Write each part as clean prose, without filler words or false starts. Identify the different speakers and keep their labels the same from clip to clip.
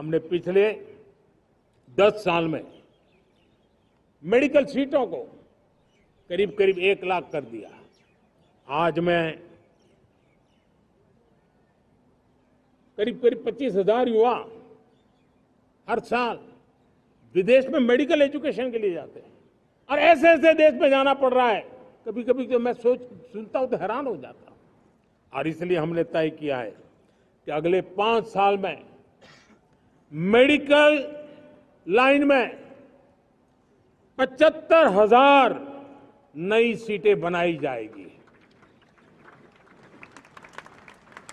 Speaker 1: हमने पिछले 10 साल में मेडिकल सीटों को करीब करीब 1 लाख कर दिया। आज मैं करीब करीब 25,000 युवा हर साल विदेश में मेडिकल एजुकेशन के लिए जाते हैं और ऐसे ऐसे देश में जाना पड़ रहा है, कभी कभी तो मैं सुनता हूं तो हैरान हो जाता हूं। और इसलिए हमने तय किया है कि अगले 5 साल में मेडिकल लाइन में 75,000 नई सीटें बनाई जाएगी।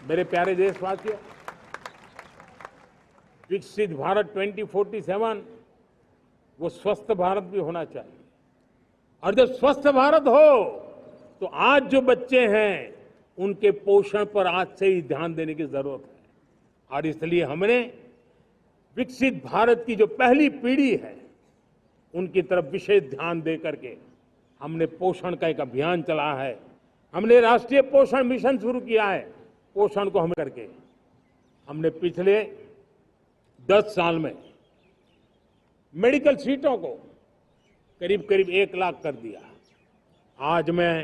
Speaker 1: मेरे प्यारे देशवासियों, विकसित भारत 2047 वो स्वस्थ भारत भी होना चाहिए, और जब स्वस्थ भारत हो तो आज जो बच्चे हैं उनके पोषण पर आज से ही ध्यान देने की जरूरत है। और इसलिए हमने विकसित भारत की जो पहली पीढ़ी है उनकी तरफ विशेष ध्यान दे करके हमने पोषण का एक अभियान चला है। हमने राष्ट्रीय पोषण मिशन शुरू किया है। पोषण को हम करके हमने पिछले 10 साल में मेडिकल सीटों को करीब करीब 1 लाख कर दिया। आज मैं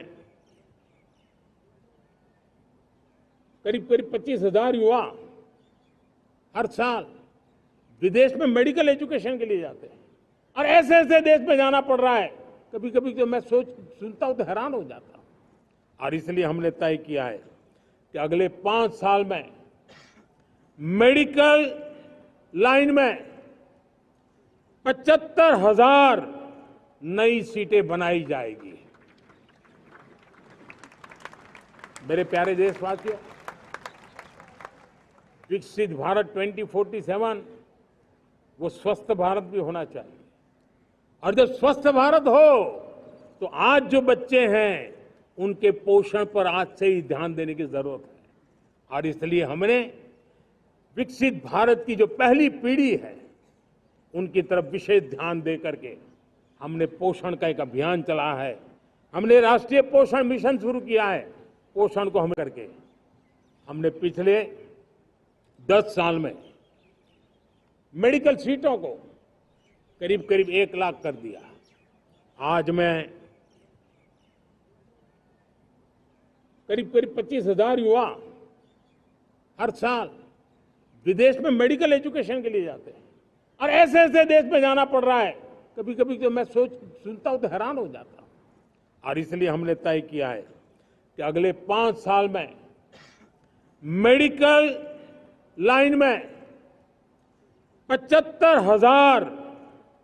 Speaker 1: करीब करीब 25,000 युवा हर साल विदेश में मेडिकल एजुकेशन के लिए जाते हैं और ऐसे ऐसे देश में जाना पड़ रहा है, कभी कभी तो मैं सुनता हूं तो हैरान हो जाता हूं। और इसलिए हमने तय किया है कि अगले 5 साल में मेडिकल लाइन में 75,000 नई सीटें बनाई जाएगी। मेरे प्यारे देशवासियों, विकसित भारत 2047 वो स्वस्थ भारत भी होना चाहिए, और जब स्वस्थ भारत हो तो आज जो बच्चे हैं उनके पोषण पर आज से ही ध्यान देने की जरूरत है। और इसलिए हमने विकसित भारत की जो पहली पीढ़ी है उनकी तरफ विशेष ध्यान दे करके हमने पोषण का एक अभियान चला है। हमने राष्ट्रीय पोषण मिशन शुरू किया है। पोषण को हम करके हमने पिछले 10 साल में मेडिकल सीटों को करीब करीब 1 लाख कर दिया। आज मैं करीब करीब 25,000 युवा हर साल विदेश में मेडिकल एजुकेशन के लिए जाते हैं और ऐसे ऐसे देश में जाना पड़ रहा है, कभी कभी तो मैं सुनता हूं तो हैरान हो जाता हूं। और इसलिए हमने तय किया है कि अगले 5 साल में मेडिकल लाइन में 75,000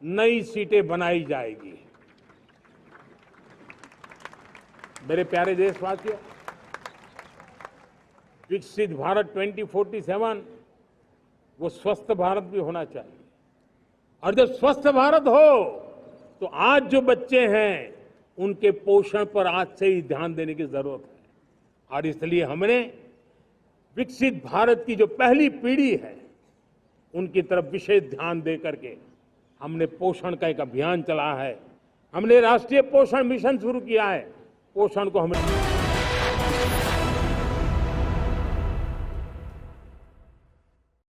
Speaker 1: नई सीटें बनाई जाएगी। मेरे प्यारे देशवासियों, विकसित भारत 2047 वो स्वस्थ भारत भी होना चाहिए, और जब स्वस्थ भारत हो तो आज जो बच्चे हैं उनके पोषण पर आज से ही ध्यान देने की जरूरत है। और इसलिए हमने विकसित भारत की जो पहली पीढ़ी है उनकी तरफ विशेष ध्यान दे करके हमने पोषण का एक अभियान चला है। हमने राष्ट्रीय पोषण मिशन शुरू किया है। पोषण को हमने